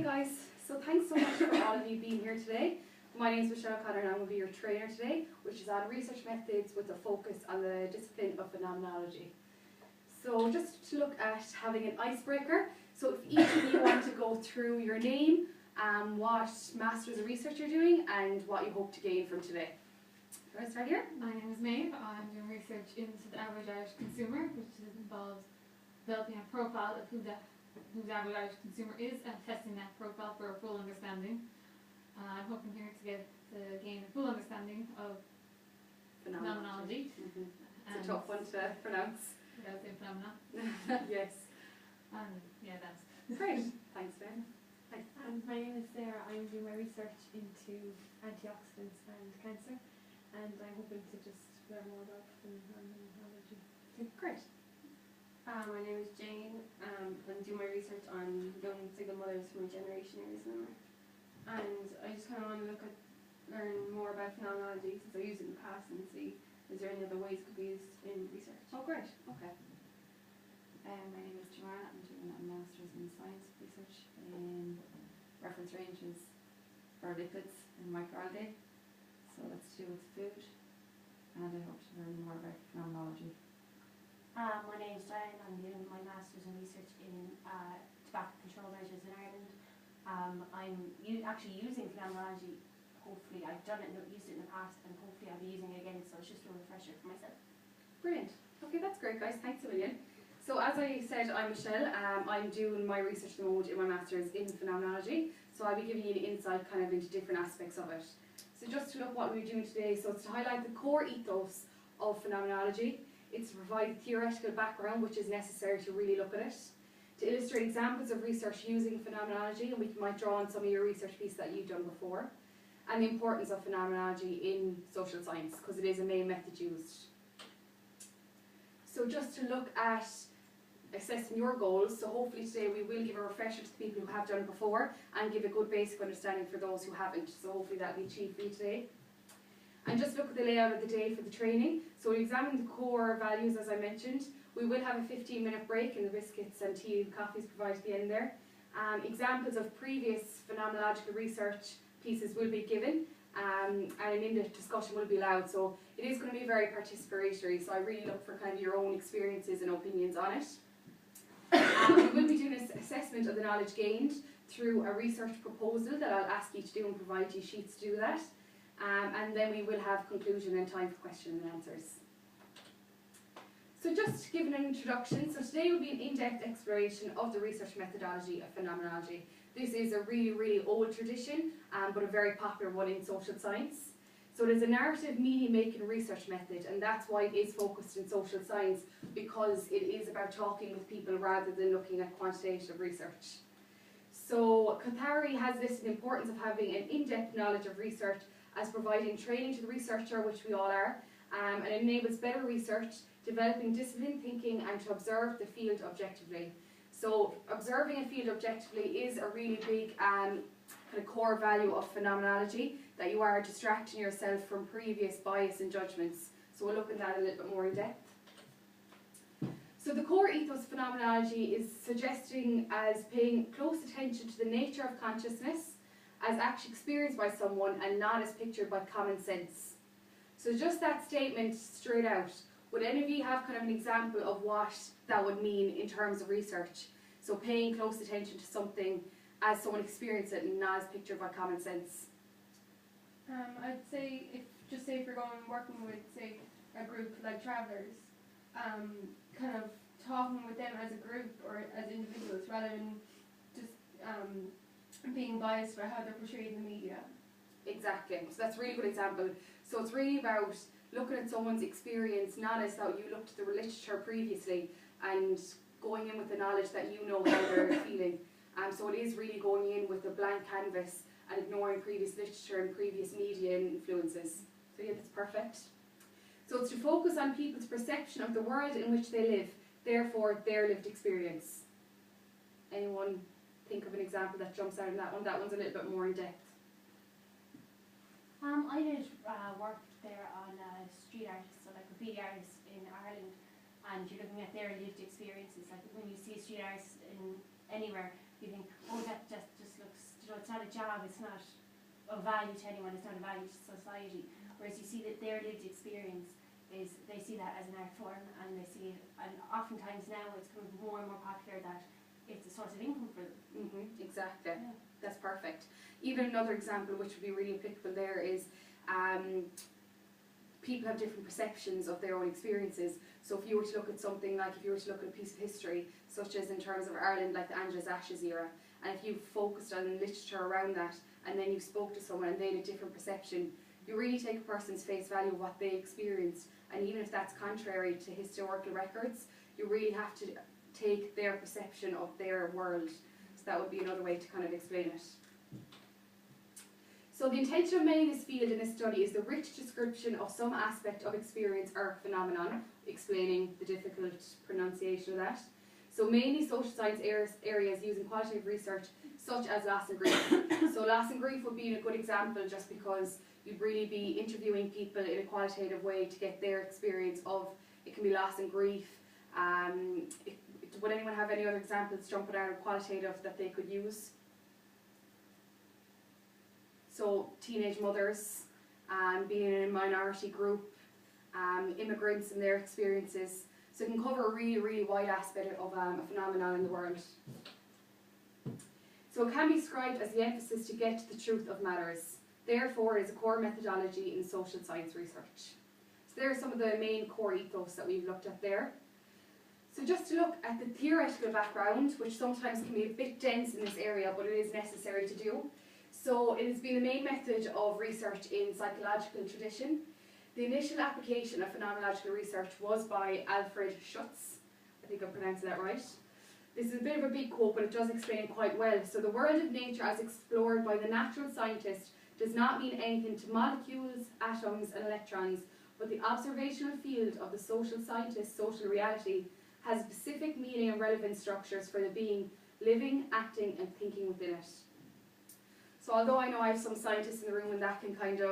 guys, so thanks so much for all of you being here today. My name is Michelle O'Connor and I'm going to be your trainer today, which is on research methods with a focus on the discipline of phenomenology. So just to look at having an icebreaker, so if each of you want to go through your name, what Masters of Research you're doing and what you hope to gain from today. Do you want to start here? My name is Maeve. I'm doing research into the average Irish consumer, which involves developing a profile of who the average Irish consumer is and testing that profile for a full understanding. I'm hoping here to gain a full understanding of phenomenology. It's a tough one to pronounce. Without saying phenomena. Yes. Yeah, that's Great. Thanks, Ben. My name is Sarah. I'm doing my research into antioxidants and cancer, and I'm hoping to just learn more about phenomenology. Great. My name is Jane. I'm doing my research on young single mothers from a generation or similar. And I just kind of want to learn more about phenomenology since I used it in the past and see is there any other ways it could be used in research. Oh, great. Okay. My name is Joanna. I'm doing a Masters in Science Research in reference ranges for lipids and microalgae. So that's to do with food, and I hope to learn more about phenomenology. My name is Diane. I'm doing my Masters in Research in tobacco control measures in Ireland. I'm actually using phenomenology. Hopefully I've used it in the past, and hopefully I'll be using it again, so it's just a refresher for myself. Brilliant. Okay, that's great, guys. Thanks a million. So as I said, I'm Michelle. I'm doing my research at the moment in my Masters in Phenomenology. So I'll be giving you an insight kind of into different aspects of it. So just to look what we're doing today, so it's to highlight the core ethos of phenomenology. It's to provide theoretical background which is necessary to really look at it. To illustrate examples of research using phenomenology, and we might draw on some of your research pieces that you've done before. And the importance of phenomenology in social science, because it is a main method used. So just to look at assessing your goals, so hopefully today we will give a refresher to the people who have done it before and give a good basic understanding for those who haven't, so hopefully that will be achieved for you today. And just look at the layout of the day for the training. So we examine the core values as I mentioned. We will have a 15-minute break and the biscuits and tea and coffees provided at the end there. Examples of previous phenomenological research pieces will be given, and an in-depth discussion will be allowed. So it is going to be very participatory, so I really look for kind of your own experiences and opinions on it. We will be doing an assessment of the knowledge gained through a research proposal that I'll ask you to do and provide you sheets to do that. And then we will have conclusion and time for questions and answers. So just to give an introduction, so today will be an in-depth exploration of the research methodology of phenomenology. This is a really, really old tradition, but a very popular one in social science. So it is a narrative meaning-making research method, and that's why it is focused in social science, because it is about talking with people rather than looking at quantitative research. So Cathari has listed the importance of having an in-depth knowledge of research as providing training to the researcher, which we all are, and it enables better research, developing disciplined thinking, and to observe the field objectively. So observing a field objectively is a really big kind of core value of phenomenology, that you are distracting yourself from previous bias and judgments. So we'll look at that a little bit more in depth. So the core ethos of phenomenology is suggesting as paying close attention to the nature of consciousness as actually experienced by someone and not as pictured by common sense. So just that statement straight out, would any of you have kind of an example of what that would mean in terms of research? So paying close attention to something as someone experienced it and not as pictured by common sense. I'd say if you're working with say a group like travellers, kind of talking with them as a group or as individuals rather than just being biased by how they're portrayed in the media. Exactly. So that's a really good example. So it's really about looking at someone's experience, not as though you looked at the literature previously and going in with the knowledge that you know how they're feeling. So it is really going in with a blank canvas and ignoring previous literature and previous media influences. So yeah, that's perfect. So it's to focus on people's perception of the world in which they live, therefore their lived experience. Anyone think of an example that jumps out in that one? That one's a little bit more in depth. I did work there on street artists, so like graffiti artists in Ireland, and you're looking at their lived experiences. Like when you see a street artist in anywhere, you think, oh, that just looks you know, it's not a job, it's not of value to anyone, it's not a value to society. Whereas you see that their lived experience is, they see that as an art form, and they see it, and oftentimes now it's becoming more and more popular that it's a source of income for them. Exactly. Yeah. That's perfect. Even another example which would be really applicable there is people have different perceptions of their own experiences. So if you were to look at something like, if you were to look at a piece of history, such as in terms of Ireland, like the Angela's Ashes era, and if you focused on literature around that, and then you spoke to someone and they had a different perception, you really take a person's face value of what they experienced, and even if that's contrary to historical records, you really have to take their perception of their world. So that would be another way to kind of explain it. So the intention of many in this field in this study is the rich description of some aspect of experience or phenomenon, explaining the difficult pronunciation of that. So mainly social science areas using qualitative research such as loss and grief. So loss and grief would be a good example just because you'd really be interviewing people in a qualitative way to get their experience of, it can be loss and grief. Would anyone have any other examples jumping out of qualitative that they could use? So teenage mothers, being in a minority group, immigrants and their experiences. So it can cover a really, really wide aspect of a phenomenon in the world. So it can be described as the emphasis to get to the truth of matters. Therefore, it is a core methodology in social science research. So there are some of the main core ethos that we've looked at there. So just to look at the theoretical background, which sometimes can be a bit dense in this area, but it is necessary to do. So it has been the main method of research in psychological tradition. The initial application of phenomenological research was by Alfred Schutz. I think I'm pronouncing that right. This is a bit of a big quote, but it does explain it quite well. So the world of nature as explored by the natural scientist does not mean anything to molecules, atoms and electrons, but the observational field of the social scientist's social reality has specific meaning and relevant structures for the being living, acting and thinking within it. So although I know I have some scientists in the room and that can kind of